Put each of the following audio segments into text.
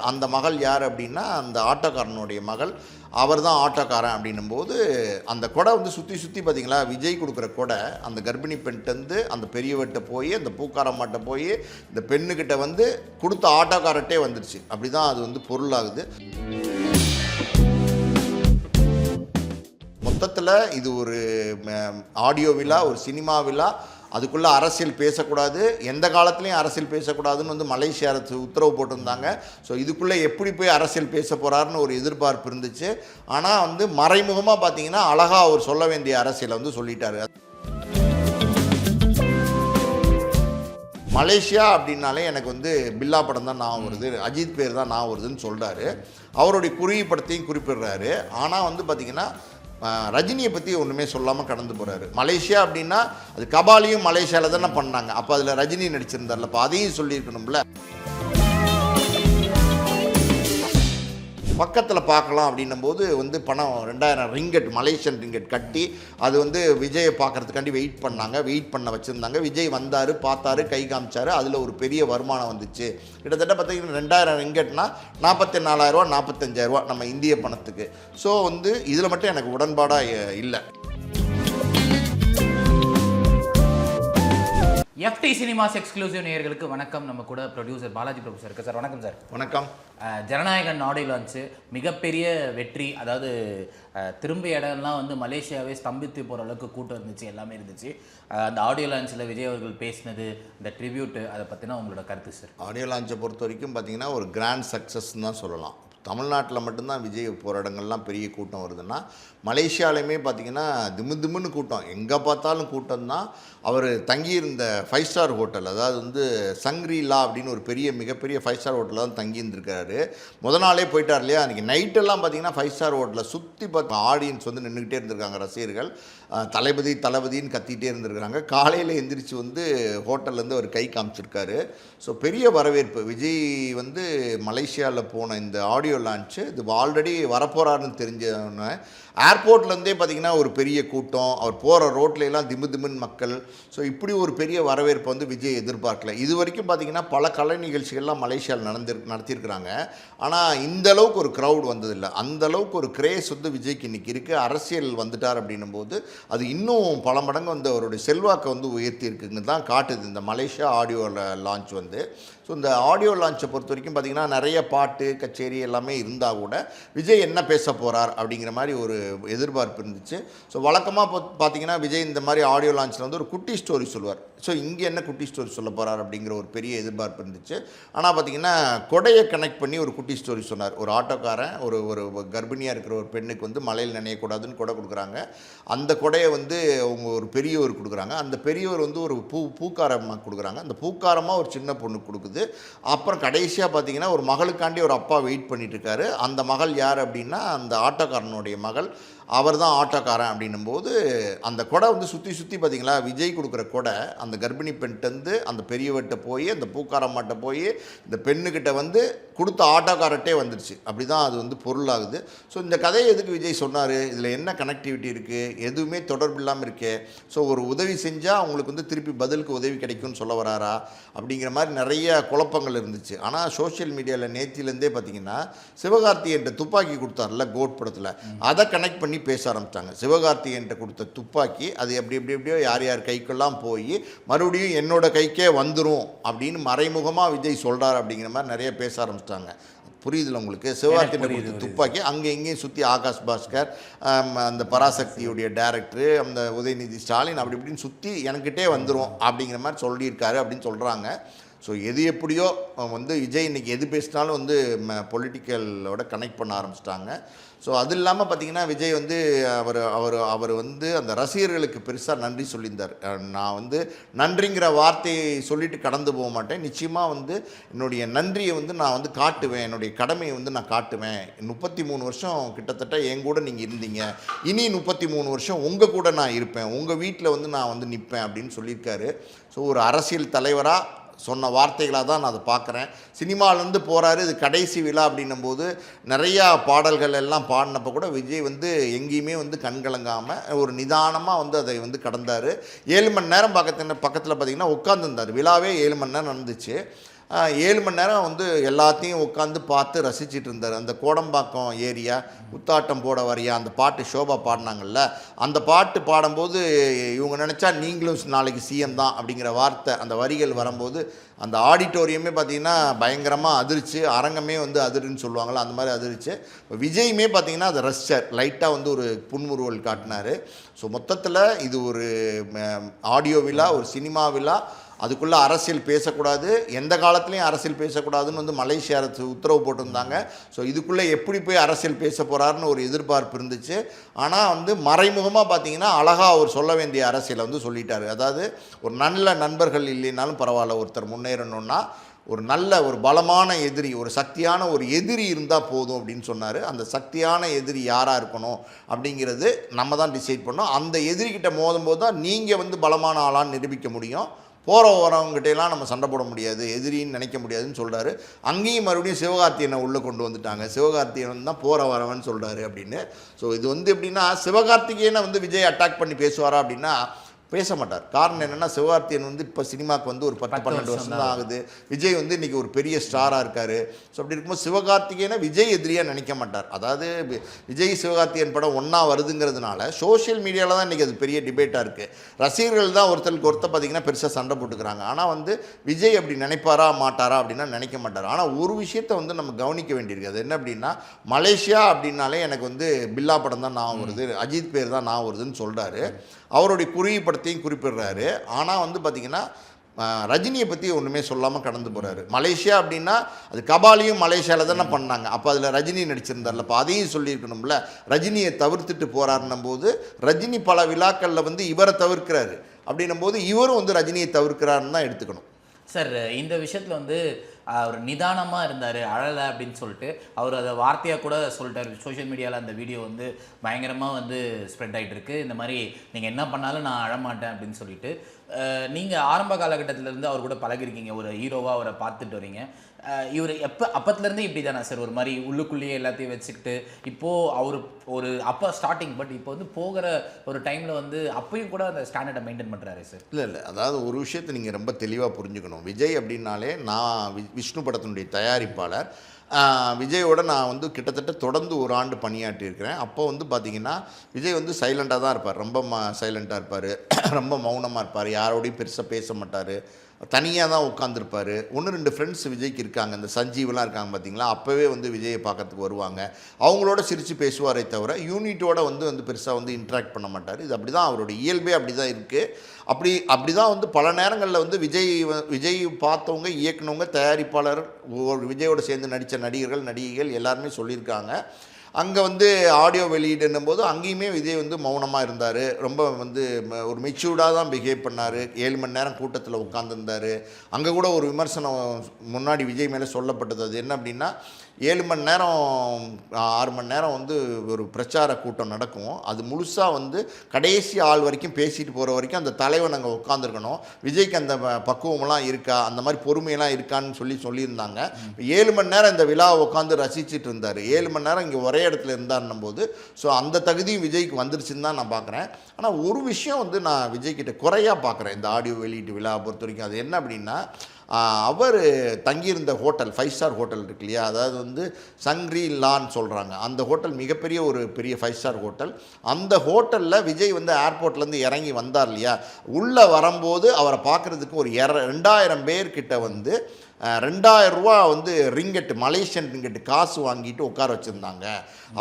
அந்த மகள் யார் அப்படின்னா அந்த ஆட்டோக்காரனுடைய மகள். அவர் தான் ஆட்டோக்காரன் அப்படின்னும்போது அந்த கொடை வந்து சுற்றி பார்த்தீங்களா, விஜய் கொடுக்குற கொடை அந்த கர்ப்பிணி பெண்கிட்டருந்து அந்த பெரியவர்கிட்ட போய் அந்த பூக்காரம்மாட்ட போய் இந்த பெண்ணுக்கிட்ட வந்து கொடுத்த ஆட்டோக்காரட்டே வந்துடுச்சு. அப்படி தான் அது வந்து பொருளாகுது. மொத்தத்தில் இது ஒரு ஆடியோ விழா, ஒரு சினிமா விழா. அதுக்குள்ளே அரசியல் பேசக்கூடாது, எந்த காலத்துலேயும் அரசியல் பேசக்கூடாதுன்னு வந்து மலேசிய அரசு உத்தரவு போட்டிருந்தாங்க. ஸோ இதுக்குள்ளே எப்படி போய் அரசியல் பேச போகிறாருன்னு ஒரு எதிர்பார்ப்பு இருந்துச்சு. ஆனால் வந்து மறைமுகமாக பார்த்தீங்கன்னா அழகாக அவர் சொல்ல வேண்டிய அரசியலை வந்து சொல்லிட்டாரு. மலேசியா அப்படின்னாலே எனக்கு வந்து பில்லா படம் தான் ஞாபகம் வருது, அஜித் பேர் தான் ஞாபகம் வருதுன்னு சொல்கிறாரு. அவருடைய குறிப்படத்தையும் குறிப்பிடுறாரு. ஆனால் வந்து பார்த்திங்கன்னா ரஜினியை பற்றி ஒன்றுமே சொல்லாமல் கடந்து போகிறாரு. மலேசியா அப்படின்னா அது கபாலியும் மலேசியாவில் தானே பண்ணாங்க. அப்போ அதில் ரஜினி நடிச்சிருந்தார்ல, அப்போ அதையும் சொல்லியிருக்கணும்ல. பக்கத்தில் பார்க்கலாம் அப்படின்னும் போது வந்து பணம் 2000 ரிங்கெட், மலேசியன் ரிங்கெட் கட்டி அது வந்து விஜயை பார்க்குறதுக்காண்டி வெயிட் பண்ணாங்க, வெயிட் பண்ண வச்சுருந்தாங்க. விஜய் வந்தார், பார்த்தாரு, கை காமிச்சார். அதில் ஒரு பெரிய வருமானம் வந்துச்சு. கிட்டத்தட்ட பார்த்தீங்கன்னா 2000 ரிங்கெட்னா 44,000 ரூபா 45,000 ரூபா நம்ம இந்திய பணத்துக்கு. ஸோ வந்து இதில் மட்டும் எனக்கு உடன்பாடாக இல்லை. எஃப்டி சினிமாஸ் எக்ஸ்க்ளூசிவ் நேயர்களுக்கு வணக்கம். நம்ம கூட ப்ரொடியூசர் பாலாஜி பிரபு சார் இருக்கு. சார் வணக்கம் சார். வணக்கம். ஜனநாயகன் ஆடியோ லான்ச்சு மிகப்பெரிய வெற்றி. அதாவது திரும்பிய இடம்லாம் வந்து மலேசியாவே ஸ்தம்பித்து போகிற அளவுக்கு கூட்டம் இருந்துச்சு, எல்லாமே இருந்துச்சு. அந்த ஆடியோ லான்ச்சில் விஜய் அவர்கள் பேசினது, இந்த ட்ரிபியூட்டு, அதை பற்றினா உங்களோட கருத்து சார்? ஆடியோ லான்ச்சை பொறுத்த வரைக்கும் பார்த்தீங்கன்னா ஒரு கிராண்ட் சக்ஸஸ்ன்னு தான் சொல்லலாம். தமிழ்நாட்டில் மட்டும்தான் விஜய் போகிற இடங்கள்லாம் பெரிய கூட்டம் வருதுன்னா, மலேசியாலையுமே பார்த்திங்கன்னா திமுன்னு கூட்டம், எங்கே பார்த்தாலும் கூட்டம் தான். அவர் தங்கியிருந்த 5 ஸ்டார் ஹோட்டல், அதாவது வந்து சங்க்ரீலா அப்படின்னு ஒரு மிகப்பெரிய 5 ஸ்டார் ஹோட்டலில் தான் தங்கியிருந்திருக்காரு. முத நாளே போயிட்டார் இல்லையா. அன்றைக்கி நைட்டெல்லாம் பார்த்திங்கன்னா 5 ஸ்டார் ஹோட்டலில் சுற்றி பார்த்து ஆடியன்ஸ் வந்து நின்றுக்கிட்டே இருந்திருக்காங்க, ரசிகர்கள் தளபதின்னு கத்திகிட்டே இருந்திருக்கிறாங்க. காலையில் எந்திரிச்சு வந்து ஹோட்டல்லேருந்து அவர் கை காமிச்சிருக்காரு. ஸோ பெரிய வரவேற்பு. விஜய் வந்து மலேசியாவில் போன இந்த ஆடியோ லான்ச்சு இது ஆல்ரெடி வரப்போகிறாருன்னு தெரிஞ்சவொன்னே ஏர்போர்ட்லேருந்தே பார்த்திங்கன்னா ஒரு பெரிய கூட்டம், அவர் போகிற ரோட்லலாம் திமுன்னு மக்கள். ஸோ இப்படி ஒரு பெரிய வரவேற்பு வந்து விஜய் எதிர்பார்க்கல. இது வரைக்கும் பார்த்திங்கன்னா பல கலை நிகழ்ச்சிகள்லாம் மலேசியாவில் நடத்தியிருக்கிறாங்க. ஆனால் இந்த அளவுக்கு ஒரு க்ரௌட் வந்ததில்லை. அந்த அளவுக்கு ஒரு கிரேஸ் வந்து விஜய்க்கு இன்றைக்கி இருக்குது. அரசியல் வந்துட்டார் அப்படின்னும் போது அது இன்னும் பல மடங்கு வந்து அவருடைய செல்வாக்கை வந்து உயர்த்தியிருக்குன்னு தான் காட்டுது இந்த மலேசியா ஆடியோ லான்ச் வந்து. ஸோ இந்த ஆடியோ லான்ச்சை பொறுத்த வரைக்கும் பார்த்திங்கன்னா நிறைய பாட்டு கச்சேரி எல்லாமே இருந்தால் கூட விஜய் என்ன பேச போகிறார் அப்படிங்கிற மாதிரி ஒரு எதிர்பார்ப்பு இருந்துச்சு. ஸோ வழக்கமாக பார்த்திங்கன்னா விஜய் இந்த மாதிரி ஆடியோ லான்ச்சில் வந்து ஒரு குட்டி ஸ்டோரி சொல்லுவார். ஸோ இங்கே என்ன குட்டி ஸ்டோரி சொல்ல போகிறார் அப்படிங்கிற ஒரு பெரிய எதிர்பார்ப்பு இருந்துச்சு. ஆனால் பார்த்திங்கன்னா கொடையை கனெக்ட் பண்ணி ஒரு குட்டி ஸ்டோரி சொன்னார். ஒரு ஆட்டோக்காரன் ஒரு கர்ப்பிணியாக இருக்கிற ஒரு பெண்ணுக்கு வந்து மழையில் நனையக்கூடாதுன்னு கொடை கொடுக்குறாங்க. அந்த கொடையை வந்து அவங்க ஒரு பெரியவர் கொடுக்குறாங்க. அந்த பெரியவர் வந்து ஒரு பூக்காரமாக கொடுக்குறாங்க. அந்த பூக்காரமாக ஒரு சின்ன பொண்ணுக்கு கொடுக்குது. அப்புறம் கடைசியாக பார்த்தீங்கன்னா ஒரு மகளுக்காண்டி ஒரு அப்பா வெயிட் பண்ணிட்டு இருக்காரு. அந்த மகள் யார் அப்படின்னா அந்த ஆட்டோக்காரனுடைய மகள். அவர் தான் ஆட்டோக்காரன் அப்படின்னும்போது அந்த கொடை வந்து சுற்றி பார்த்தீங்களா, விஜய் கொடுக்குற கொடை அந்த கர்ப்பிணி பெண்கிட்டருந்து அந்த பெரியவர்கிட்ட போய் அந்த பூக்காரம்மாட்ட போய் இந்த பெண்ணுக்கிட்ட வந்து கொடுத்த ஆட்டோக்காரட்டே வந்துடுச்சு. அப்படி தான் அது வந்து பொருளாகுது. ஸோ இந்த கதையை எதுக்கு விஜய் சொன்னார், இதில் என்ன கனெக்டிவிட்டி இருக்குது, எதுவுமே தொடர்பு இல்லாமல் இருக்கே. ஸோ ஒரு உதவி செஞ்சால் அவங்களுக்கு வந்து திருப்பி பதிலுக்கு உதவி கிடைக்கும்னு சொல்ல வராரா அப்படிங்கிற மாதிரி நிறைய குழப்பங்கள் இருந்துச்சு. ஆனால் சோஷியல் மீடியாவில் நேத்திலேருந்தே பார்த்தீங்கன்னா சிவகார்த்திகேயன்ட்ட துப்பாக்கி கொடுத்தார்ல கோட் படத்தில், அதை கனெக்ட் பண்ணி பேச ஆரம்பித்தாங்க. சிவகார்த்திகேயன்ட்ட கொடுத்த துப்பாக்கி அது எப்படியோ யார் கைக்கெல்லாம் போய் மறுபடியும் என்னோட கைக்கே வந்துடும் அப்படின்னு மறைமுகமாக விஜய் சொல்கிறார் அப்படிங்கிற மாதிரி நிறைய பேச ஆரம்பிச்சிட்டாங்க. புரியுதுல உங்களுக்கு? சிவகார்த்திகேயன் கொடுத்த துப்பாக்கி அங்கே எங்கேயும் சுற்றி ஆகாஷ் பாஸ்கர், அந்த பராசக்தியுடைய டைரக்டரு, அந்த உதயநிதி ஸ்டாலின் அப்படி இப்படின்னு சுற்றி எனக்கிட்டே வந்துடும் அப்படிங்கிற மாதிரி சொல்லியிருக்காரு அப்படின்னு சொல்கிறாங்க. ஸோ எது எப்படியோ வந்து விஜய் இன்றைக்கி எது பேசினாலும் வந்து பொலிட்டிக்கலோட கனெக்ட் பண்ண ஆரம்பிச்சிட்டாங்க. ஸோ அது இல்லாமல் பார்த்திங்கன்னா விஜய் வந்து அவர் வந்து அந்த ரசிகர்களுக்கு பெருசாக நன்றி சொல்லியிருந்தார். நான் வந்து நன்றிங்கிற வார்த்தையை சொல்லிட்டு கடந்து போக மாட்டேன், நிச்சயமாக வந்து என்னுடைய நன்றியை வந்து நான் வந்து காட்டுவேன், என்னுடைய கடமையை வந்து நான் காட்டுவேன். 33 வருஷம் கிட்டத்தட்ட என் கூட நீங்கள் இருந்தீங்க, இனி 33 வருஷம் உங்கள் கூட நான் இருப்பேன், உங்கள் வீட்டில் வந்து நான் வந்து நிற்பேன் அப்படின்னு சொல்லியிருக்காரு. ஸோ ஒரு அரசியல் தலைவராக சொன்ன வார்த்தைகளாக தான் நான் அதை பார்க்குறேன். சினிமாலேருந்து போகிறாரு, இது கடைசி விழா அப்படின்னும் போது நிறையா பாடல்கள் எல்லாம் பாடினப்போ கூட விஜய் வந்து எங்கேயுமே வந்து கண்கலங்காமல் ஒரு நிதானமாக வந்து அதை வந்து கடந்தார். 7 மணி நேரம் பக்கத்தில் பார்த்திங்கன்னா உட்காந்துருந்தார். விழாவே 7 மணி நேரம் நடந்துச்சு. 7 மணி நேரம் வந்து எல்லாத்தையும் உட்காந்து பார்த்து ரசிச்சிட்டு இருந்தார். அந்த கோடம்பாக்கம் ஏரியா குத்தாட்டம் போட வரியா அந்த பாட்டு ஷோபா பாடினாங்கல்ல, அந்த பாட்டு பாடும்போது இவங்க நினச்சா நீங்களும் நாளைக்கு சிஎம் தான் அப்படிங்கிற வார்த்தை அந்த வரிகள் வரும்போது அந்த ஆடிட்டோரியமே பார்த்திங்கன்னா பயங்கரமாக அதிர்ச்சி, அரங்கமே வந்து அதிருன்னு சொல்லுவாங்கள்ல அந்த மாதிரி அதிர்ச்சி. விஜயுமே பார்த்திங்கன்னா அதை ரசிச்சார், லைட்டாக வந்து ஒரு புன்முறுவல் காட்டினார். ஸோ மொத்தத்தில் இது ஒரு ஆடியோ விழா, ஒரு சினிமா விழா, அதுக்குள்ளே அரசியல் பேசக்கூடாது, எந்த காலத்துலேயும் அரசியல் பேசக்கூடாதுன்னு வந்து மலேசிய அரசு உத்தரவு போட்டிருந்தாங்க. ஸோ இதுக்குள்ளே எப்படி போய் அரசியல் பேச போகிறாருன்னு ஒரு எதிர்பார்ப்பு இருந்துச்சு. ஆனால் வந்து மறைமுகமாக பார்த்தீங்கன்னா அழகாக அவர் சொல்ல வேண்டிய அரசியலை வந்து சொல்லிட்டார். அதாவது ஒரு நல்ல நண்பர்கள் இல்லைனாலும் பரவாயில்ல, ஒருத்தர் முன்னேறணுன்னா ஒரு நல்ல ஒரு பலமான எதிரி, ஒரு சக்தியான ஒரு எதிரி இருந்தால் போதும் அப்படின்னு சொன்னார். அந்த சக்தியான எதிரி யாராக இருக்கணும் அப்படிங்கிறது நம்ம தான் டிசைட் பண்ணோம். அந்த எதிரிக்கிட்ட மோதும்போது தான் நீங்கள் வந்து பலமான ஆளான்னு நிரூபிக்க முடியும். போகிற வரவங்ககிட்டலாம் நம்ம சண்டை போட முடியாது, எதிரின்னு நினைக்க முடியாதுன்னு சொல்கிறாரு. அங்கேயும் மறுபடியும் சிவகார்த்தியனை உள்ளே கொண்டு வந்துட்டாங்க. சிவகார்த்தியன் தான் போகிற வரவன்னு சொல்கிறாரு அப்படின்னு. ஸோ இது வந்து எப்படின்னா சிவகார்த்திகேயனை வந்து விஜய் அட்டாக் பண்ணி பேசுவாரா அப்படின்னா பேச மாட்டார். காரணம் என்னென்னா சிவகார்த்தியன் வந்து இப்போ சினிமாவுக்கு வந்து ஒரு 10-12 வருஷம் தான் ஆகுது. விஜய் வந்து இன்றைக்கி ஒரு பெரிய ஸ்டாராக இருக்கார். ஸோ அப்படி இருக்கும்போது சிவகார்த்திகேயனை விஜய் எதிரியாக நினைக்க மாட்டார். அதாவது விஜய் சிவகார்த்திகேயன் படம் ஒன்றா வருதுங்கிறதுனால சோஷியல் மீடியாவில் தான் இன்றைக்கி அது பெரிய டிபேட்டாக இருக்குது. ரசிகர்கள் தான் ஒருத்தருக்கு ஒருத்தர் பார்த்திங்கன்னா பெருசாக சண்டை போட்டுக்கிறாங்க. ஆனால் வந்து விஜய் அப்படி நினைப்பாரா மாட்டாரா அப்படின்னா நினைக்க மாட்டார். ஆனால் ஒரு விஷயத்தை வந்து நம்ம கவனிக்க வேண்டியிருக்கு. அது என்ன அப்படின்னா மலேசியா அப்படின்னாலே எனக்கு வந்து பில்லா படம் தான் ஞாபகம் வருது, அஜித் பேர் தான் ஞாபகம் வருதுன்னு சொல்கிறாரு. அவருடைய குறுகிய படத்தையும் குறிப்பிடுறாரு. ஆனால் வந்து பார்த்திங்கன்னா ரஜினியை பற்றி ஒன்றுமே சொல்லாமல் கடந்து போகிறாரு. மலேசியா அப்படின்னா அது கபாலியும் மலேசியாவில் தானே பண்ணாங்க. அப்போ அதில் ரஜினி நடிச்சிருந்தார்ல, அப்போ அதையும் சொல்லியிருக்கணும்ல. ரஜினியை தவிர்த்துட்டு போகிறாருன்னும் போது ரஜினி பல விழாக்களில் வந்து இவரை தவிர்க்கிறாரு. அப்படின்னும் போது இவரும் வந்து ரஜினியை தவிர்க்கிறாருன்னு தான் எடுத்துக்கணும். சார் இந்த விஷயத்தில் வந்து அவர் நிதானமாக இருந்தார், அழலை அப்படின்னு சொல்லிட்டு அவர் அதை வார்த்தையாக கூட சொல்லிட்டார். சோஷியல் மீடியாவில் அந்த வீடியோ வந்து பயங்கரமாக வந்து ஸ்ப்ரெட் ஆகிட்டு இருக்கு. இந்த மாதிரி நீங்கள் என்ன பண்ணாலும் நான் அழமாட்டேன் அப்படின்னு சொல்லிட்டு. நீங்கள் ஆரம்ப காலகட்டத்திலேருந்து அவர் கூட பழகிருக்கீங்க, ஒரு ஹீரோவாக அவரை பார்த்துட்டு வரீங்க. இவர் அப்பத்துலேருந்தே இப்படி தானே சார், ஒரு மாதிரி உள்ளுக்குள்ளேயே எல்லாத்தையும் வச்சுக்கிட்டு இப்போது அவர் ஒரு அப்போ ஸ்டார்டிங், பட் இப்போ வந்து போகிற ஒரு டைமில் வந்து அப்பயும் கூட அந்த ஸ்டாண்டர்டை மெயின்டைன் பண்ணுறாரு சார்? இல்லை, அதாவது ஒரு விஷயத்தை நீங்கள் ரொம்ப தெளிவாக புரிஞ்சுக்கணும். விஜய் அப்படின்னாலே நான் விஷ்ணு படத்தினுடைய தயாரிப்பாளர். விஜயோட நான் வந்து கிட்டத்தட்ட தொடர்ந்து ஒரு ஆண்டு பணியாற்றியிருக்கிறேன். அப்போ வந்து பார்த்திங்கன்னா விஜய் வந்து சைலண்ட்டாக தான் இருப்பார், ரொம்ப சைலண்ட்டாக இருப்பார், ரொம்ப மௌனமாக இருப்பார், யாரோடையும் பெருசாக பேச மாட்டார், தனியாக தான் உட்காந்துருப்பார். 1-2 ஃப்ரெண்ட்ஸ் விஜய்க்கு இருக்காங்க, இந்த சஞ்சீவெலாம் இருக்காங்க பார்த்திங்களா, அப்போவே வந்து விஜயை பார்க்கறதுக்கு வருவாங்க. அவங்களோட சிரித்து பேசுவாரே தவிர யூனிட்டோட வந்து பெருசாக வந்து இன்ட்ராக்ட் பண்ண மாட்டார். இது அப்படி தான் அவருடைய இயல்பே அப்படி தான் இருக்குது. அப்படி தான் வந்து பல நேரங்களில் வந்து விஜய் பார்த்தவங்க, இயக்குனவங்க, தயாரிப்பாளர், விஜயோட சேர்ந்து நடித்த நடிகர்கள், நடிகைகள் எல்லாருமே சொல்லியிருக்காங்க. அங்கே வந்து ஆடியோ வெளியீடுன்னும் போது அங்கேயுமே விஜய் வந்து மௌனமாக இருந்தார், ரொம்ப வந்து ஒரு மெச்சூர்டாக தான் பிஹேவ் பண்ணார். 7 மணி நேரம் கூட்டத்தில் உட்காந்துருந்தார். அங்கே கூட ஒரு விமர்சனம் முன்னாடி விஜய் மேலே சொல்லப்பட்டது. அது என்ன அப்படின்னா 7 மணி நேரம் 6 மணி நேரம் வந்து ஒரு பிரச்சார கூட்டம் நடக்கும். அது முழுசாக வந்து கடைசி ஆள் வரைக்கும் பேசிட்டு போகிற வரைக்கும் அந்த தலைவன் அங்கே உட்காந்துருக்கணும். விஜய்க்கு அந்த பக்குவமெல்லாம் இருக்கா, அந்த மாதிரி பொறுமையெல்லாம் இருக்கான்னு சொல்லியிருந்தாங்க. 7 மணி நேரம் இந்த விழாவை உட்காந்து ரசிச்சுட்டு இருந்தார். 7 மணி நேரம் இங்கே ஒரே இடத்துல இருந்தாருன்னும் போது ஸோ அந்த தகுதியும் விஜய்க்கு வந்துருச்சுன்னு தான் நான் பார்க்குறேன். ஆனால் ஒரு விஷயம் வந்து நான் விஜய்கிட்ட குறையாக பார்க்குறேன் இந்த ஆடியோ வெளியீட்டு விழாவை பொறுத்த வரைக்கும். அது என்ன அப்படின்னா அவர் தங்கியிருந்த ஹோட்டல் 5 ஸ்டார் ஹோட்டல் இருக்கு இல்லையா, அதாவது வந்து சங்க்ரி லான்னு சொல்கிறாங்க. அந்த ஹோட்டல் மிகப்பெரிய ஒரு பெரிய 5 ஸ்டார் ஹோட்டல். அந்த ஹோட்டலில் விஜய் வந்து ஏர்போர்ட்லேருந்து இறங்கி வந்தார் இல்லையா, உள்ளே வரும்போது அவரை பார்க்குறதுக்கு ஒரு 2000 பேர்கிட்ட வந்து 2000 ரூபா வந்து ரிங்கெட்டு, மலேசியன் ரிங்கெட்டு காசு வாங்கிட்டு உட்கார வச்சுருந்தாங்க.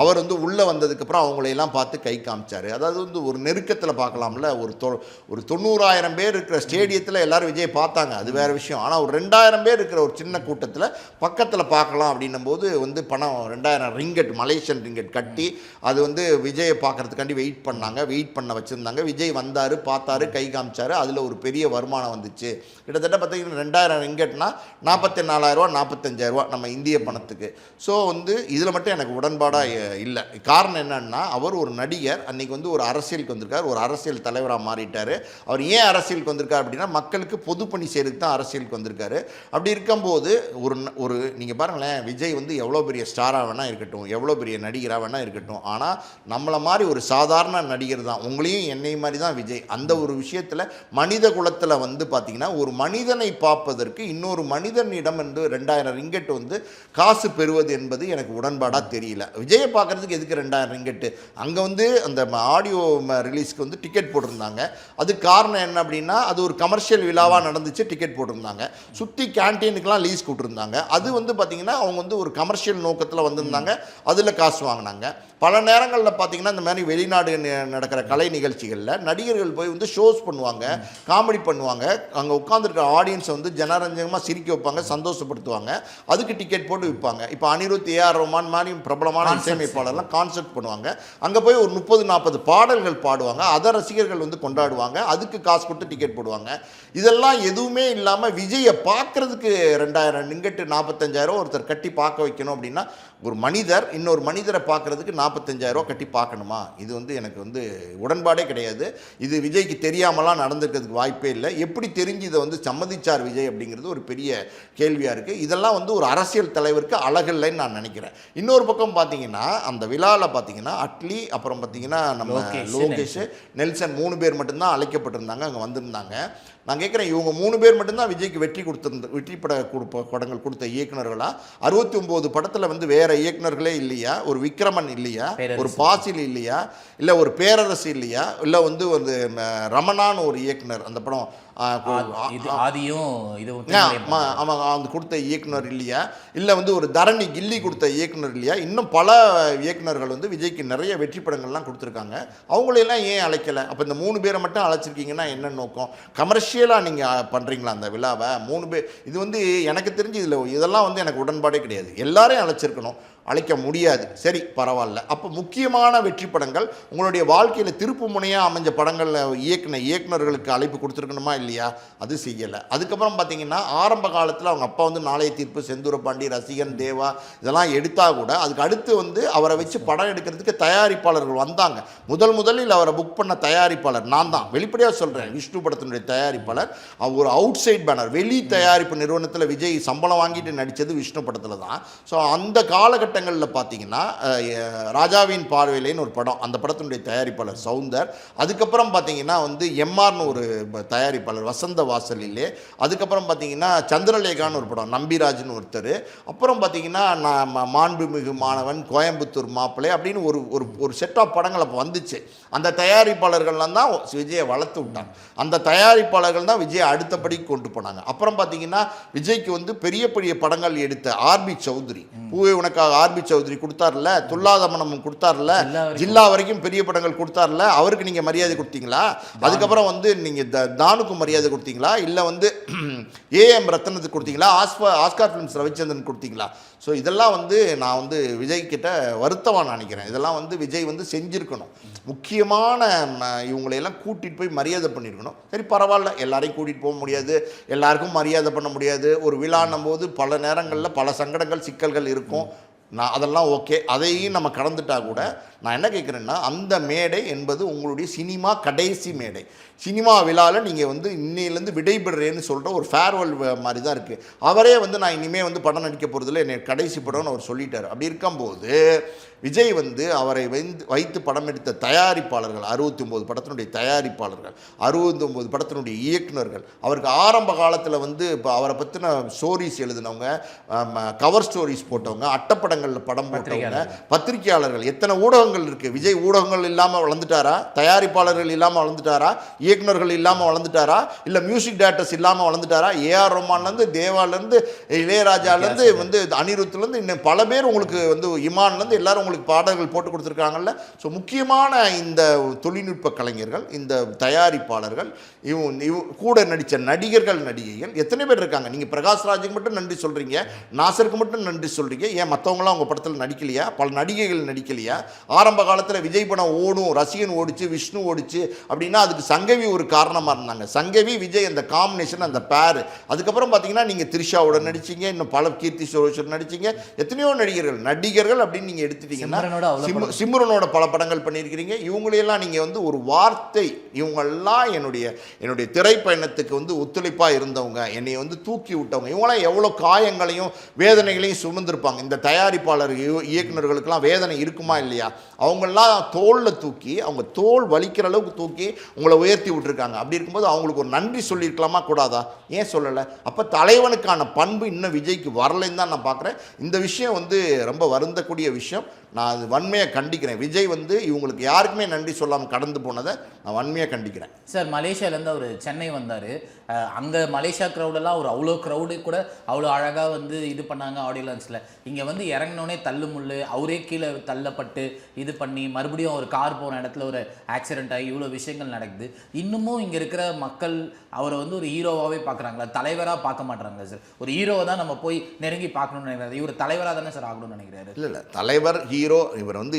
அவர் வந்து உள்ளே வந்ததுக்கப்புறம் அவங்களையெல்லாம் பார்த்து கை காமிச்சார். அதாவது வந்து ஒரு நெருக்கத்தில் பார்க்கலாம்ல, ஒரு 90,000 பேர் இருக்கிற ஸ்டேடியத்தில் எல்லோரும் விஜய் பார்த்தாங்க, அது வேறு விஷயம். ஆனால் ஒரு 2000 பேர் இருக்கிற ஒரு சின்ன கூட்டத்தில் பக்கத்தில் பார்க்கலாம் அப்படின்னும் போது வந்து பணம் 2000 ரிங்கெட், மலேசியன் ரிங்கெட் கட்டி அது வந்து விஜயை பார்க்குறதுக்காண்டி வெயிட் பண்ண வச்சுருந்தாங்க. விஜய் வந்தார், பார்த்தாரு, கை காமிச்சார். அதில் ஒரு பெரிய வருமானம் வந்துச்சு. கிட்டத்தட்ட பார்த்தீங்கன்னா 2000 ரிங்கெட்னா 44,000 ரூபா 45,000 ரூபா நம்ம இந்திய பணத்துக்கு. ஸோ வந்து இதில் மட்டும் எனக்கு உடன்பாடாக இல்லை. காரணம் என்னன்னா அவர் ஒரு நடிகர், அன்றைக்கி வந்து ஒரு அரசியலுக்கு வந்திருக்கார், ஒரு அரசியல் தலைவராக மாறிட்டார். அவர் ஏன் அரசியலுக்கு வந்திருக்கார் அப்படின்னா மக்களுக்கு பொதுப்பணி செய்கிறதுக்கு தான் அரசியலுக்கு வந்திருக்காரு. அப்படி இருக்கும்போது ஒரு நீங்கள் பாருங்களேன், விஜய் வந்து எவ்வளோ பெரிய ஸ்டாராக வேணால் இருக்கட்டும், எவ்வளோ பெரிய நடிகராக வேணால் இருக்கட்டும், ஆனால் நம்மளை மாதிரி ஒரு சாதாரண நடிகர் தான், உங்களையும் என்னை மாதிரி தான் விஜய். அந்த ஒரு விஷயத்தில் மனித குலத்தில் வந்து பார்த்திங்கன்னா ஒரு மனிதனை பார்ப்பதற்கு இன்னொரு மனித மனிதனிடம் வந்து 2000 ரிங்கெட் வந்து காசு பெறுவது என்பது எனக்கு உடன்பாடாக தெரியல. விஜயை பார்க்குறதுக்கு எதுக்கு 2000 ரிங்கெட்டு? அங்கே வந்து அந்த ஆடியோ ரிலீஸ்க்கு வந்து டிக்கெட் போட்டிருந்தாங்க. அதுக்கு காரணம் என்ன அப்படின்னா, அது ஒரு கமர்ஷியல் விழாவாக நடந்துச்சு, டிக்கெட் போட்டிருந்தாங்க. சுற்றி கேன்டீனுக்கெலாம் லீஸ் கூட்டிருந்தாங்க. அது வந்து பார்த்திங்கன்னா அவங்க வந்து ஒரு கமர்ஷியல் நோக்கத்தில் வந்திருந்தாங்க, அதில் காசு வாங்கினாங்க. பல நேரங்களில் பார்த்தீங்கன்னா இந்த மாதிரி வெளிநாடு நடக்கிற கலை நிகழ்ச்சிகளில் நடிகர்கள் போய் வந்து ஷோஸ் பண்ணுவாங்க, காமெடி பண்ணுவாங்க, அங்கே உட்காந்துருக்க ஆடியன்ஸை வந்து ஜனரஞ்சகமாக சிரிக்க வைப்பாங்க, சந்தோஷப்படுத்துவாங்க, அதுக்கு டிக்கெட் போட்டு விற்பாங்க. இப்போ அனிருத், ஏஆர் ரஹ்மான் மாதிரி பிரபலமான இசையமைப்பாளர்லாம் கான்சர்ட் பண்ணுவாங்க, அங்கே போய் ஒரு 30-40 பாடல்கள் பாடுவாங்க, அதை ரசிகர்கள் வந்து கொண்டாடுவாங்க, அதுக்கு காசு கொடுத்து டிக்கெட் போடுவாங்க. இதெல்லாம் எதுவுமே இல்லாமல் விஜயை பார்க்குறதுக்கு 2000 ரிங்கெட்டு 45,000 ஒருத்தர் கட்டி பார்க்க வைக்கணும் அப்படின்னா, ஒரு மனிதர் இன்னொரு மனிதரை பார்க்குறதுக்கு 45,000 கட்டி பார்க்கணுமா? இது வந்து எனக்கு வந்து உடன்பாடே கிடையாது. இது விஜய்க்கு தெரியாமலாம் நடந்திருக்கிறதுக்கு வாய்ப்பே இல்லை. எப்படி தெரிஞ்சு இதை வந்து சம்மதிச்சார் விஜய் அப்படிங்கிறது ஒரு பெரிய கேள்வியாக இருக்குது. இதெல்லாம் வந்து ஒரு அரசியல் தலைவருக்கு அழகில்லைன்னு நான் நினைக்கிறேன். இன்னொரு பக்கம் பார்த்தீங்கன்னா அந்த விழாவில் பார்த்தீங்கன்னா அட்லி, அப்புறம் பார்த்தீங்கன்னா நம்ம லோகேஷ், நெல்சன் 3 பேர் மட்டும்தான் அழைக்கப்பட்டிருந்தாங்க, அங்கே வந்திருந்தாங்க. நான் கேட்குறேன், இவங்க 3 பேர் மட்டும்தான் விஜய்க்கு வெற்றி படங்கள் கொடுத்த இயக்குநர்களா? 69 படத்தில் வந்து வேற இயக்குநர்களே இல்லையா? ஒரு விக்ரமன் இல்லையா? ஒரு பாசில் இல்லையா? இல்லை ஒரு பேரரசு இல்லையா? இல்லை வந்து ஒரு ரமணான்னு ஒரு இயக்குனர், அந்த படம் அவங்க கொடுத்த இயக்குனர் இல்லையா? இல்லை வந்து ஒரு தரணி கில்லி கொடுத்த இயக்குனர் இல்லையா? இன்னும் பல இயக்குனர்கள் வந்து விஜய்க்கு நிறைய வெற்றி படங்கள்லாம் கொடுத்துருக்காங்க. அவங்களெல்லாம் ஏன் அழைக்கலை? அப்போ இந்த 3 பேரை மட்டும் அழைச்சிருக்கீங்கன்னா என்ன நோக்கம்? கமர்ஷியலாக நீங்கள் பண்ணுறீங்களா அந்த விழாவை? 3 பேர் இது வந்து எனக்கு தெரிஞ்சு இதெல்லாம் வந்து எனக்கு உடன்பாடே கிடையாது. எல்லாரையும் அழைச்சிருக்கணும், அழைக்க முடியாது. சரி, பரவாயில்ல. அப்போ முக்கியமான வெற்றி படங்கள் உங்களுடைய வாழ்க்கையில் திருப்பு முனையாக அமைஞ்ச படங்களில் இயக்குனர்களுக்கு அழைப்பு கொடுத்துருக்கணுமா இல்லையா? அது செய்யலை. அதுக்கப்புறம் பார்த்தீங்கன்னா ஆரம்ப காலத்தில் அவங்க அப்பா வந்து நாளைய தீர்ப்பு, செந்தூர பாண்டி, ரசிகன், தேவா இதெல்லாம் எடுத்தால் கூட அதுக்கு அடுத்து வந்து அவரை வச்சு படம் எடுக்கிறதுக்கு தயாரிப்பாளர்கள் வந்தாங்க. முதலில் அவரை புக் பண்ண தயாரிப்பாளர் நான் தான், வெளிப்படையாக சொல்கிறேன். விஷ்ணு படத்தினுடைய தயாரிப்பாளர் ஒரு அவுட் சைட் பேனர், வெளி தயாரிப்பு நிறுவனத்தில் விஜய் சம்பளம் வாங்கிட்டு நடித்தது விஷ்ணு படத்தில் தான். ஸோ அந்த காலகட்டங்களில் பார்த்தீங்கன்னா ராஜாவின் பார்வையிலேன்னு ஒரு படம், அந்த படத்தினுடைய தயாரிப்பாளர் சவுந்தர். அதுக்கப்புறம் பார்த்தீங்கன்னா வந்து எம்ஆர்னு ஒரு தயாரிப்பாளர் வசந்த வாசலிலே. அதுக்கப்புறம் பார்த்தீங்கன்னா சந்திரலேகான்னு ஒரு படம், நம்பிராஜ்னு ஒருத்தர். அப்புறம் பார்த்தீங்கன்னா மாண்புமிகு மாணவன், கோயம்புத்தூர் மாப்பிள்ளை அப்படின்னு ஒரு செட் ஆஃப் படங்கள் அப்போ வந்துச்சு. அந்த தயாரிப்பாளர்கள்லாம் தான் விஜயை வளர்த்து விட்டாங்க. அந்த தயாரிப்பாளர்கள் தான் விஜயை அடுத்தபடி கொண்டு போனாங்க. அப்புறம் பார்த்தீங்கன்னா விஜய்க்கு வந்து பெரிய பெரிய படங்கள் எடுத்த ஆர்பி சௌத்ரி, பூவே உனக்காக ஆர்பி சௌத்ரி கொடுத்தார்ல, துல்லாத மனமும் கொடுத்தார்ல, ஜில்லா வரைக்கும் பெரிய படங்கள் கொடுத்தார்ல, அவருக்கு நீங்கள் மரியாதை கொடுத்தீங்களா? அதுக்கப்புறம் வந்து நீங்கள் தானுக்கு மரியாதை கொடுத்தீங்களா? இல்லை வந்து ஏஎம் ரத்னத்துக்கு கொடுத்தீங்களா? ஆஸ்கார் ஃபிலிம்ஸ் ரவிச்சந்திரன் கொடுத்தீங்களா? ஸோ இதெல்லாம் வந்து நான் வந்து விஜய் கிட்ட வருத்தமாக நினைக்கிறேன். இதெல்லாம் வந்து விஜய் வந்து செஞ்சுருக்கணும். முக்கியமான இவங்களையெல்லாம் கூட்டிகிட்டு போய் மரியாதை பண்ணியிருக்கணும். சரி, பரவாயில்ல, எல்லாரையும் கூட்டிகிட்டு போக முடியாது, எல்லாருக்கும் மரியாதை பண்ண முடியாது. ஒரு விழான்னும் போது பல நேரங்களில் பல சங்கடங்கள், சிக்கல்கள் இருக்கும். நான் அதெல்லாம் ஓகே, அதையும் நம்ம கடந்துட்டா கூட நான் என்ன கேட்குறேன்னா, அந்த மேடை என்பது உங்களுடைய சினிமா கடைசி மேடை. சினிமா விழாவில் நீங்கள் வந்து இன்னையிலேருந்து விடைபெறுறேன்னு சொல்கிற ஒரு ஃபேர்வெல் மாதிரி தான் இருக்குது. அவரே வந்து நான் இனிமேல் வந்து படம் நடிக்க போகிறதில்ல, என்னை கடைசி படம்னு அவர் சொல்லிட்டார். அப்படி இருக்கும்போது விஜய் வந்து அவரை வைத்து படம் எடுத்த தயாரிப்பாளர்கள், 69 படத்தினுடைய தயாரிப்பாளர்கள், 69 படத்தினுடைய இயக்குநர்கள், அவருக்கு ஆரம்ப காலத்தில் வந்து இப்போ அவரை பற்றின ஸ்டோரிஸ் எழுதினவங்க, கவர் ஸ்டோரிஸ் போட்டவங்க, அட்டப்படங்களில் படம் போட்டவங்க, பத்திரிகையாளர்கள், எத்தனை ஊடகங்கள் இருக்குது. விஜய் ஊடகங்கள் இல்லாமல் வளர்ந்துட்டாரா? தயாரிப்பாளர்கள் இல்லாமல் வளர்ந்துட்டாரா? இயக்குநர்கள் இல்லாமல் வளர்ந்துட்டாரா? இல்லை மியூசிக் டைரக்டர்ஸ் இல்லாமல் வளர்ந்துட்டாரா? ஏஆர் ரஹ்மான்லேருந்து, தேவாலேருந்து, இளையராஜாலேருந்து, வந்து அனிருத்துலேருந்து, இன்னும் பல பேர் உங்களுக்கு வந்து இமான்லேருந்து எல்லாரும் உங்களுக்கு பாடல்கள் போட்டு கொடுத்துருக்காங்கல்ல. ஸோ முக்கியமான இந்த தொழில்நுட்ப கலைஞர்கள், இந்த தயாரிப்பாளர்கள், கூட நடித்த நடிகர்கள், நடிகைகள் எத்தனை பேர் இருக்காங்க? நீங்கள் பிரகாஷ்ராஜுக்கு மட்டும் நன்றி சொல்கிறீங்க, நாசருக்கு மட்டும் நன்றி சொல்கிறீங்க, ஏன் மற்றவங்களாம் உங்கள் படத்தில் நடிக்கலையா? பல நடிகைகள் நடிக்கலையா? ஆரம்ப காலத்தில் விஜய் படம் ஓடும், ரசிகன் ஓடிச்சு, விஷ்ணு ஓடிச்சு அப்படின்னா அதுக்கு சங்கவி ஒரு காரணமாக இருந்தாங்க. சங்கவி விஜய் அந்த காம்பினேஷன், அந்த பேர். அதுக்கப்புறம் பார்த்தீங்கன்னா நீங்கள் த்ரிஷாவோட நடிச்சிங்க, இன்னும் பல கீர்த்தி சுரேஷோட நடிச்சிங்க, எத்தனையோ நடிகர்கள் அப்படின்னு நீங்கள் எடுத்துட்டீங்கன்னா சிம்ரனோட பல படங்கள் பண்ணியிருக்கிறீங்க. இவங்களையெல்லாம் நீங்கள் வந்து ஒரு வார்த்தை, இவங்கெல்லாம் என்னுடைய திரைப்பயணத்துக்கு வந்து ஒத்துழைப்பாக இருந்தவங்க, என்னை வந்து தூக்கி விட்டவங்க, இவங்களாம் எவ்வளோ காயங்களையும் வேதனைகளையும் சுமந்திருப்பாங்க. இந்த தயாரிப்பு தயாரிப்பாளர் இயக்குநர்களுக்கெல்லாம் வேதனை இருக்குமா இல்லையா? அவங்கெல்லாம் தோளில் தூக்கி, அவங்க தோல் வலிக்கிற அளவுக்கு தூக்கி உங்களை உயர்த்தி விட்டுருக்காங்க. அப்படி இருக்கும்போது அவங்களுக்கு ஒரு நன்றி சொல்லியிருக்கலாமா கூடாதா? ஏன் சொல்லலை? அப்போ தலைவனுக்கான பண்பு இன்னும் விஜய்க்கு வரலைன்னு தான் நான் பார்க்குறேன். இந்த விஷயம் வந்து ரொம்ப வருந்தக்கூடிய விஷயம். நான் அது வன்மையாக கண்டிக்கிறேன். விஜய் வந்து இவங்களுக்கு யாருக்குமே நன்றி சொல்லாமல் கடந்து போனதை நான் வன்மையாக கண்டிக்கிறேன். சார், மலேசியாவிலேருந்து அவர் சென்னை வந்தார். அங்கே மலேசியா க்ரௌடெல்லாம் ஒரு அவ்வளோ க்ரௌடு கூட அவ்வளோ அழகாக வந்து இது பண்ணாங்க ஆடியோ லான்ச்சில். இங்கே வந்து இறங்கினோடனே தள்ளு முள்ளு, அவரே கீழே தள்ளப்பட்டு இது பண்ணி மறுபடியும் ஒரு கார் போன இடத்துல ஒரு ஆக்சிடென்ட் ஆகி இவ்வளோ விஷயங்கள் நடக்குது. இன்னமும் இங்கே இருக்கிற மக்கள் அவரை வந்து ஒரு ஹீரோவாகவே பார்க்குறாங்களா? தலைவராக பார்க்க மாட்டாங்களா சார்? ஒரு ஹீரோவை தான் நம்ம போய் நெருங்கி பார்க்கணும்னு நினைக்கிறாரு. இவர் தலைவராக தானே சார் ஆகணும்னு நினைக்கிறாரு? இல்லை தலைவர் ஹீரோ. இவர் வந்து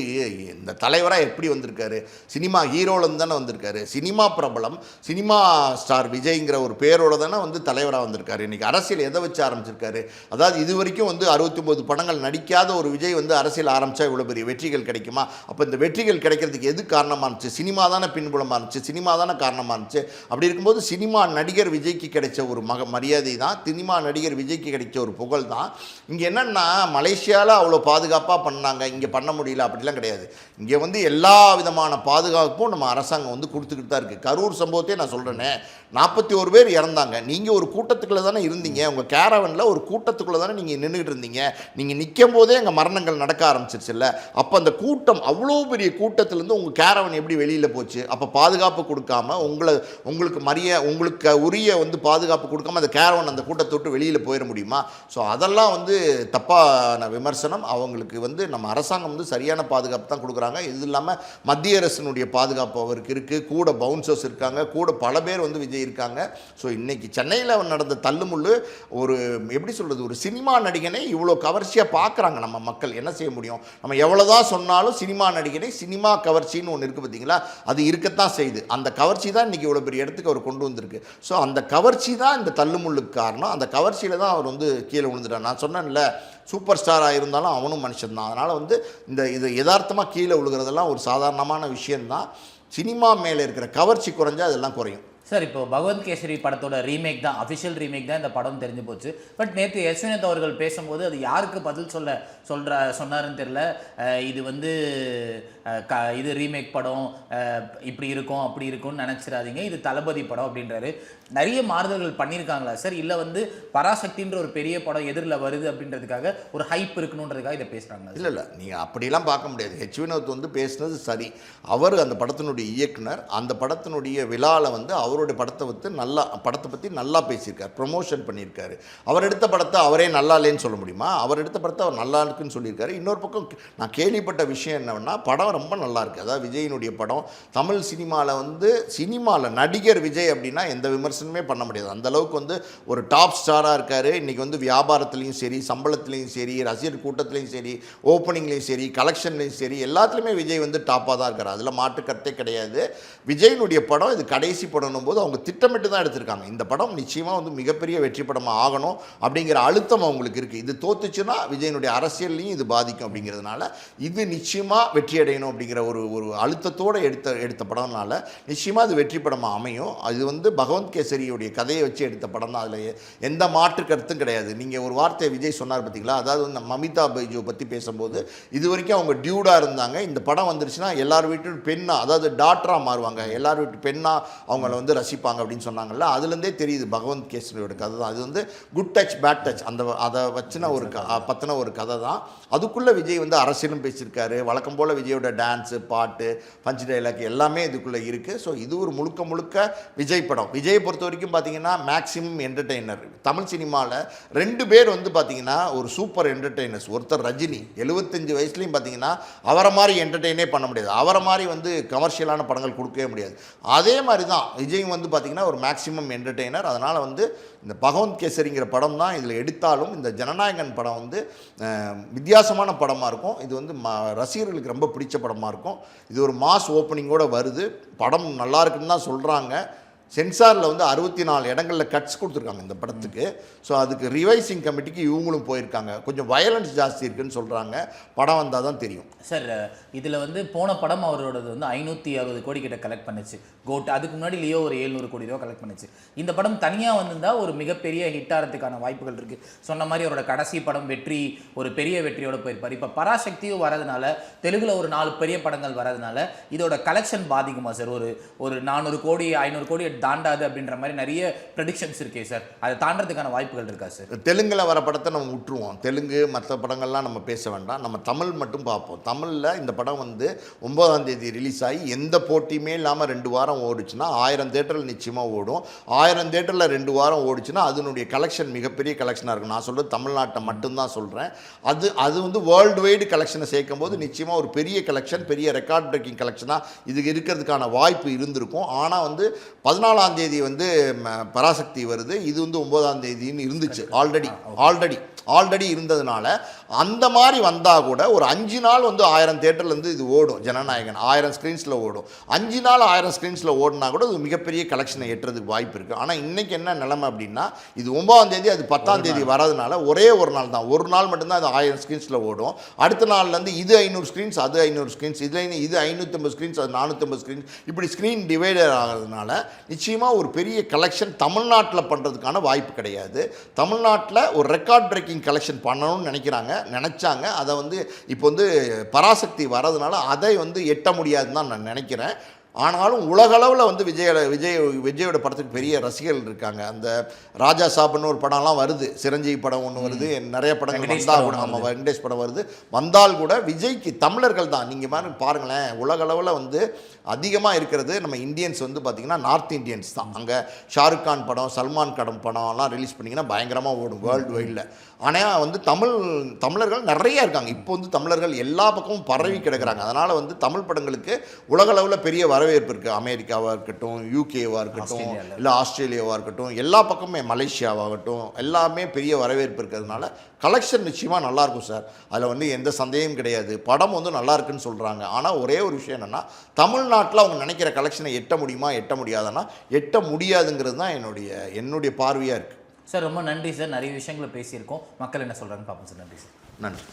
இந்த தலைவராக எப்படி வந்திருக்காரு? சினிமா ஹீரோலேருந்து தானே வந்திருக்காரு. சினிமா பிரபலம், சினிமா ஸ்டார் விஜய்ங்கிற ஒரு பேரோட தானே வந்து தலைவராக வந்திருக்காரு. இன்றைக்கி அரசியல் எதை வச்சு ஆரம்பிச்சிருக்காரு? அதாவது இது வரைக்கும் வந்து 69 படங்கள் நடிக்காத ஒரு விஜய் வந்து அரசியல் ஆரம்பித்தா இவ்வளோ பெரிய வெற்றிகள் கிடைக்குமா? அப்போ இந்த வெற்றிகள் கிடைக்கிறதுக்கு எது காரணமாக இருந்துச்சு? சினிமா தானே பின்புலமாக இருந்துச்சு, சினிமா தானே காரணமாக இருந்துச்சு. அப்படி இருக்கும்போது சினிமா நடிகர் விஜய்க்கு கிடைச்ச ஒரு மரியாதை தான், சினிமா நடிகர் விஜய்க்கு கிடைச்ச ஒரு புகழ் தான். இங்கே என்னென்னா மலேசியாவில் அவ்வளோ பாதுகாப்பாக பண்ணாங்க, இங்கே பண்ண முடியல அப்படிலாம் கிடையாது. இங்கே வந்து எல்லா விதமான பாதுகாப்பும் நம்ம அரசாங்கம் வந்து கொடுத்துக்கிட்டு தான் இருக்குது. கரூர் சம்பவத்தையே நான் சொல்கிறேனே, 41 பேர் இறந்தாங்க. நீங்கள் ஒரு கூட்டத்துக்குள்ளே தானே இருந்தீங்க, உங்கள் கேரவனில் ஒரு கூட்டத்துக்குள்ளே தானே நீங்கள் நின்றுக்கிட்டு இருந்தீங்க. நீங்கள் நிற்கும் போதே அங்கே மரணங்கள் நடக்க ஆரம்பிச்சிருச்சு இல்லை? அப்போ அந்த கூட்டம், அவ்வளோ பெரிய கூட்டத்திலேருந்து உங்கள் கேரவன் எப்படி வெளியில் போச்சு? அப்போ பாதுகாப்பு கொடுக்காம உங்களுக்கு உரிய வந்து பாதுகாப்பு கொடுக்காம அந்த கேரவன் அந்த கூட்டத்தை விட்டு வெளியில் போயிட முடியுமா? ஸோ அதெல்லாம் வந்து தப்பான விமர்சனம். அவங்களுக்கு வந்து நம்ம அரசாங்கம் வந்து சரியான பாதுகாப்பு தான் கொடுக்குறாங்க. இது இல்லாமல் மத்திய அரசினுடைய பாதுகாப்பு அவருக்கு இருக்குது, கூட பவுன்சர்ஸ் இருக்காங்க, கூட பல பேர் வந்து விஜய் இருக்காங்க. ஸோ இன்றைக்கி சென்னையில் நடந்த தள்ளுமுள்ளு ஒரு எப்படி சொல்கிறது, ஒரு சினிமா நடிகனை இவ்வளோ கவர்ச்சியாக பார்க்குறாங்க நம்ம மக்கள். என்ன செய்ய முடியும்? நம்ம எவ்வளோதான் சொன்னாலும் சினிமா நடிகனை, சினிமா கவர்ச்சின்னு ஒன்று இருக்குது பார்த்தீங்களா, அது இருக்கத்தான் செய்யுது. அந்த கவர்ச்சி தான் இன்றைக்கி இவ்வளோ பெரிய இடத்துக்கு அவர் கொண்டு வந்திருக்கு. ஸோ அந்த கவர்ச்சி தான் இந்த தள்ளுமுள்ளுக்கு காரணம். அந்த கவர்ச்சியில் தான் அவர் வந்து கீழே விழுந்துட்டார். நான் சொன்னேன்ல, சூப்பர் ஸ்டாராக இருந்தாலும் அவனும் மனுஷன் தான். அதனால் வந்து இது யதார்த்தமாக கீழே விழுகிறதெல்லாம் ஒரு சாதாரணமான விஷயந்தான். சினிமா மேலே இருக்கிற கவர்ச்சி குறைஞ்சா அதெல்லாம் குறையும். சார், இப்போ பகவந்த் கேசரி படத்தோட ரீமேக் தான், அஃபிஷியல் ரீமேக் தான் இந்த படம் தெரிஞ்சு போச்சு. பட் நேற்று யஷ்வந்த் அவர்கள் பேசும்போது அது யாருக்கு பதில் சொன்னாருன்னு தெரியல. இது வந்து இது ரீமேக் படம், இப்படி இருக்கும் அப்படி இருக்கும்னு நினச்சிடாதீங்க, இது தளபதி படம் அப்படின்றாரு. நிறைய மாறுதல்கள் பண்ணியிருக்காங்களா சார்? இல்லை வந்து பராசக்தின்ற ஒரு பெரிய படம் எதிரில் வருது அப்படின்றதுக்காக ஒரு ஹைப் இருக்கணுன்றதுக்காக இதை பேசுகிறாங்களா? இல்லை நீங்கள் அப்படிலாம் பார்க்க முடியாது. வினோத் வந்து பேசுனது சரி. அவர் அந்த படத்தினுடைய இயக்குனர், அந்த படத்தினுடைய விழாவில் வந்து அவருடைய படத்தை பற்றி நல்லா பேசியிருக்கார், ப்ரொமோஷன் பண்ணியிருக்காரு. அவர் எடுத்த படத்தை அவரே நல்லா இல்லைன்னு சொல்ல முடியுமா? அவர் எடுத்த படத்தை அவர் நல்லா இருக்குன்னு சொல்லியிருக்காரு. இன்னொரு பக்கம் நான் கேள்விப்பட்ட விஷயம் என்னன்னா, படம் ரொம்ப நல்லா இருக்குது. அதாவது விஜயினுடைய படம் தமிழ் சினிமாவில் நடிகர் விஜய் அப்படின்னா எந்த விமர்சனமே பண்ண முடியாது. அந்தளவுக்கு வந்து ஒரு டாப் ஸ்டாராக இருக்கார். இன்றைக்கி வந்து வியாபாரத்துலேயும் சரி, சம்பளத்துலேயும் சரி, ரசிகர் கூட்டத்துலேயும் சரி, ஓப்பனிங்லேயும் சரி, கலெக்ஷன்லேயும் சரி, எல்லாத்துலேயுமே விஜய் வந்து டாப்பாக தான் இருக்கார். அதில் மாற்று கருத்தே கிடையாது. விஜயினுடைய படம் இது கடைசி படம்னும் போது அவங்க திட்டமிட்டு தான் எடுத்திருக்காங்க. இந்த படம் நிச்சயமாக வந்து மிகப்பெரிய வெற்றி படமாக ஆகணும் அப்படிங்கிற அழுத்தம் அவங்களுக்கு இருக்குது. இது தோத்துச்சுன்னா விஜயனுடைய அரசியல்லையும் இது பாதிக்கும் அப்படிங்கிறதுனால இது நிச்சயமாக வெற்றி அடையணும் அப்படிங்கிற ஒரு அழுத்தத்தோடு எடுத்த படம்னால நிச்சயமாக அது வெற்றி படமாக அமையும். அது வந்து பகவந்த் கேசரியுடைய கதையை வச்சு எடுத்த படம் தான். அதில் எந்த மாற்று கருத்தும் கிடையாது. நீங்கள் ஒரு வார்த்தையை விஜய் சொன்னார் பார்த்தீங்களா, அதாவது இந்த மமிதா பைஜோ பற்றி பேசும்போது இது வரைக்கும் அவங்க டியூடாக இருந்தாங்க. இந்த படம் வந்துருச்சுன்னா எல்லார் வீட்டு பெண்ணாக, அதாவது டாக்டராக மாறுவாங்க, எல்லார் வீட்டு பெண்ணாக அவங்கள வந்து ரசிப்பாங்க அப்படின்னு சொன்னாங்கல்ல. அதுலேருந்தே தெரியுது பகவந்த் கேசரியோட கதை தான். அது வந்து குட் டச் பேட் டச் அதை வச்சுன பற்றின ஒரு கதை தான். அதுக்குள்ளே விஜய் வந்து அரசியலும் பேசியிருக்காரு. வழக்கம் போல் விஜயோட டான்ஸு, பாட்டு, பஞ்ச் டைலாக் எல்லாமே இதுக்குள்ளே இருக்குது. ஸோ இது ஒரு முழுக்க விஜய் படம். விஜயை பொறுத்த வரைக்கும் பார்த்தீங்கன்னா மேக்ஸிமம் என்டர்டெய்னர். தமிழ் சினிமாவில் 2 பேர் வந்து பார்த்தீங்கன்னா ஒரு சூப்பர் என்டர்டெய்னர்ஸ். ஒருத்தர் ரஜினி, 75 வயசுலையும் பார்த்தீங்கன்னா அவரை மாதிரி என்டர்டெயினே பண்ண முடியாது, அவரை மாதிரி வந்து கமர்ஷியலான படங்கள் கொடுக்கவே முடியாது. அதே மாதிரி தான் விஜய் வந்து பார்த்திங்கன்னா ஒரு மேக்ஸிமம் என்டர்டெய்னர். அதனால் வந்து இந்த பகவந்த் கேசரிங்கிற படம் தான் இதில் எடுத்தாலும் இந்த ஜனநாயகன் படம் வந்து வித்தியாசமான படமாக இருக்கும். இது வந்து ரசிகர்களுக்கு ரொம்ப பிடிச்ச படமாக இருக்கும். இது ஒரு மாஸ் ஓப்பனிங்கோடு வருது. படம் நல்லா இருக்குன்னு தான் சொல்கிறாங்க. சென்சாரில் வந்து 64 இடங்களில் கட்ஸ் கொடுத்துருக்காங்க இந்த படத்துக்கு. ஸோ அதுக்கு ரிவைசிங் கமிட்டிக்கு இவங்களும் போயிருக்காங்க. கொஞ்சம் வயலன்ஸ் ஜாஸ்தி இருக்குன்னு சொல்கிறாங்க. படம் வந்தால் தான் தெரியும். சார் இதில் வந்து போன படம் அவரோடது வந்து 560 கோடி கிட்ட கலெக்ட் பண்ணுச்சு கோட். அதுக்கு முன்னாடி லியோ ஒரு 700 கோடி ரூபா கலெக்ட் பண்ணுச்சு. இந்த படம் தனியாக வந்திருந்தா ஒரு மிகப்பெரிய ஹிட் ஆகிறதுக்கான வாய்ப்புகள் இருக்குது. சொன்ன மாதிரி அவரோட கடைசி படம் வெற்றி, ஒரு பெரிய வெற்றியோட போயிருப்பார். இப்போ பராசக்தியும் வரதுனால, தெலுங்குல ஒரு 4 பெரிய படங்கள் வரதுனால இதோட கலெக்ஷன் பாதிக்குமா சார்? ஒரு 400 கோடி 500 கோடி தாண்டாது அப்படின்ற மாதிரி நிறைய ப்ரெடிக்ஷன்ஸ் இருக்கே சார். அதை தாண்டறதுக்கான வாய்ப்புகள் இருக்கா சார்? தெலுங்கில் வர படத்தை நம்ம விட்டுருவோம். தெலுங்கு மற்ற படங்கள்லாம் நம்ம பேச வேண்டாம். நம்ம தமிழ் மட்டும் பார்ப்போம். தமிழில் இந்த படம் வந்து 9ஆம் தேதி ரிலீஸ் ஆகி எந்த போட்டியுமே இல்லாமல் 2 வாரம் ஓடிச்சுன்னா 1000 தேட்டரில் நிச்சயமாக ஓடும். 1000 தேட்டரில் 2 வாரம் ஓடிச்சுன்னா அதனுடைய கலெக்ஷன் மிகப்பெரிய கலெக்ஷனாக இருக்கும். நான் சொல்கிறது தமிழ்நாட்டை மட்டும்தான் சொல்கிறேன். அது வந்து வேர்ல்டு வைடு கலெக்ஷனை சேர்க்கும் போது நிச்சயமாக ஒரு பெரிய கலெக்ஷன், பெரிய ரெக்கார்ட் பிரேக்கிங் கலெக்ஷனாக இது இருக்கிறதுக்கான வாய்ப்பு இருந்திருக்கும். ஆனால் வந்து 14ஆம் தேதி வந்து பராசக்தி வருது. இது வந்து 9ஆம் தேதின்னு இருந்துச்சு ஆல்ரெடி இருந்ததுனால அந்த மாதிரி வந்தால் கூட ஒரு 5 நாள் வந்து 1000 தேட்டர்லேருந்து இது ஓடும். ஜனநாயகன் 1000 ஸ்க்ரீன்ஸில் ஓடும். 5 நாள் 1000 ஸ்க்ரீன்ஸில் ஓடினா கூட இது மிகப்பெரிய கலெக்ஷனை எட்டுறதுக்கு வாய்ப்பு இருக்குது. ஆனால் இன்றைக்கி என்ன நிலைமை அப்படின்னா, இது 9ஆம் தேதி, அது 10ஆம் தேதி வரதுனால ஒரே ஒரு நாள் தான், ஒரு நாள் மட்டும்தான் அது 1000 ஸ்க்ரீன்ஸில் ஓடும். அடுத்த நாள்லேருந்து இது 500 ஸ்க்ரீன்ஸ், அது 500 ஸ்க்ரீன்ஸ், இது 550 ஸ்க்ரீன்ஸ், அது 450 ஸ்க்ரீன்ஸ், இப்படி ஸ்க்ரீன் டிவைடர் ஆகிறதுனால நிச்சயமாக ஒரு பெரிய கலெக்ஷன் தமிழ்நாட்டில் பண்ணுறதுக்கான வாய்ப்பு கிடையாது. தமிழ்நாட்டில் ஒரு ரெக்கார்ட் பிரேக்கிங் கலெக்ஷன் பண்ணணும்னு நினைச்சாங்க. அதை வந்து இப்போ வந்து பராசக்தி வரதுனால அதை வந்து எட்ட முடியாதுன்னு தான் நான் நினைக்கிறேன். ஆனாலும் உலகளவில் வந்து விஜயோட படத்துக்கு பெரிய ரசிகர்கள் இருக்காங்க. அந்த ராஜா சாப்னு ஒரு படம்லாம் வருது, சிரஞ்சீவி படம் ஒன்று வருது, நிறைய படங்கள் வந்தால் கூட, நம்ம வெங்கடேஷ் படம் வருது, வந்தால் கூட விஜய்க்கு தமிழர்கள் தான். நீங்கள் மாதிரி பாருங்களேன், உலகளவில் வந்து அதிகமாக இருக்கிறது நம்ம இந்தியன்ஸ் வந்து பார்த்திங்கன்னா நார்த் இந்தியன்ஸ் தான். அங்கே ஷாருக் கான் படம், சல்மான் கான் படம்லாம் ரிலீஸ் பண்ணிங்கன்னா பயங்கரமாக ஓடும் வேர்ல்டு வைடில். ஆனால் வந்து தமிழர்கள் நிறையா இருக்காங்க. இப்போ வந்து தமிழர்கள் எல்லா பக்கமும் பரவி கிடக்கிறாங்க. அதனால் வந்து தமிழ் படங்களுக்கு உலகளவில் பெரிய வரவேற்பு இருக்குது. அமெரிக்காவாக இருக்கட்டும், யூகேவாக இருக்கட்டும், இல்லை ஆஸ்திரேலியாவாக இருக்கட்டும், எல்லா பக்கமுமே மலேசியாவாகட்டும், எல்லாமே பெரிய வரவேற்பு இருக்கிறதுனால கலெக்ஷன் நிச்சயமாக நல்லாயிருக்கும் சார். அதில் வந்து எந்த சந்தேகமும் கிடையாது. படம் வந்து நல்லா இருக்குன்னு சொல்கிறாங்க. ஆனால் ஒரே ஒரு விஷயம் என்னென்னா, தமிழ்நாட்டில் அவங்க நினைக்கிற கலெக்ஷனை எட்ட முடியுமா, எட்ட முடியாதுன்னா எட்ட முடியாதுங்கிறது தான் என்னுடைய பார்வையாக இருக்குது சார். ரொம்ப நன்றி சார். நிறைய விஷயங்களை பேசியிருக்கோம். மக்கள் என்ன சொல்கிறாங்கன்னு பார்ப்போம் சார். நன்றி சார். நன்றி.